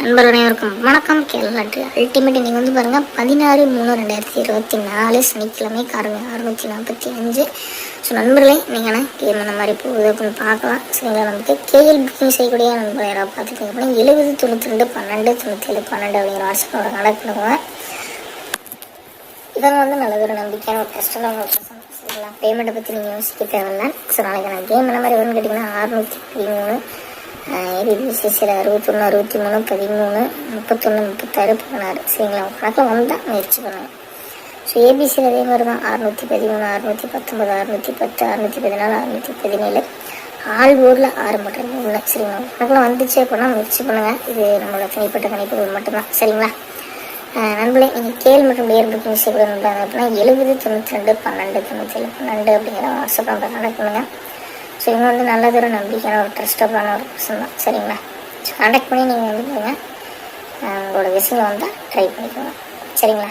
நண்பர் அனைவருக்கும் வணக்கம். கேரளாட்டு அல்டிமேட் நீங்கள் வந்து பாருங்கள் 16/3/2024 சனிக்கிழமை காரணம் 645. ஸோ நண்பர்களே நீங்கள் கேம் அந்த மாதிரி போகுது அப்படின்னு பார்க்கலாம். சரிங்களா, நமக்கு கேஎல் புக்கிங் செய்யக்கூடிய நண்பர்கள் யாராவது பார்த்துக்கிங்க அப்படின்னா 70 92 12 97 12 அப்படிங்கிற வாட்ஸ்அப்போட கனெக்ட் பண்ணுவாங்க. இவங்க வந்து நல்ல ஒரு நம்பிக்கையான ஒரு கஷ்டம் உங்களுக்கு சரிங்களா. பேமெண்ட்டை பற்றி நீங்கள் யோசிக்க தேவையில்லை. ஸோ நாளைக்கு நான் கேம் என்ன மாதிரி வரும்னு கேட்டிங்கன்னா 613 ஏபிசிசியில் 61 63 13 31 36 16 சரிங்களா. கணக்கில் வந்தால் முயற்சி பண்ணுங்கள். ஸோ ஏபிசியில் அதே மாதிரி தான் 613 619 610 614 617 ஆல் ஊரில் 6 மட்டும் 3 சரிங்களா. கணக்கில் வந்துச்சு அப்படின்னா முயற்சி பண்ணுங்கள். இது நம்மளோட தனிப்பட்ட கணிப்புகள் மட்டும்தான் சரிங்களா. நண்பர்களே நீங்கள் கேள் மற்றும் நேர் புக்கிங் செய்யக்கூட அப்படின்னா 70 92 12 97 12 அப்படிங்கிற வாட்ஸ்அப் நம்பர் கனெக்ட் பண்ணுங்கள். ஸோ இவங்க வந்து நல்லதொரு நம்பிக்கையான ஒரு ட்ரஸ்டபுளான ஒரு பர்சன் தான் சரிங்களா. ஸோ கான்டாக்ட் பண்ணி நீங்கள் வந்து போங்க, உங்களோட விஷயம் வந்தால் ட்ரை பண்ணிக்கோங்க சரிங்களா.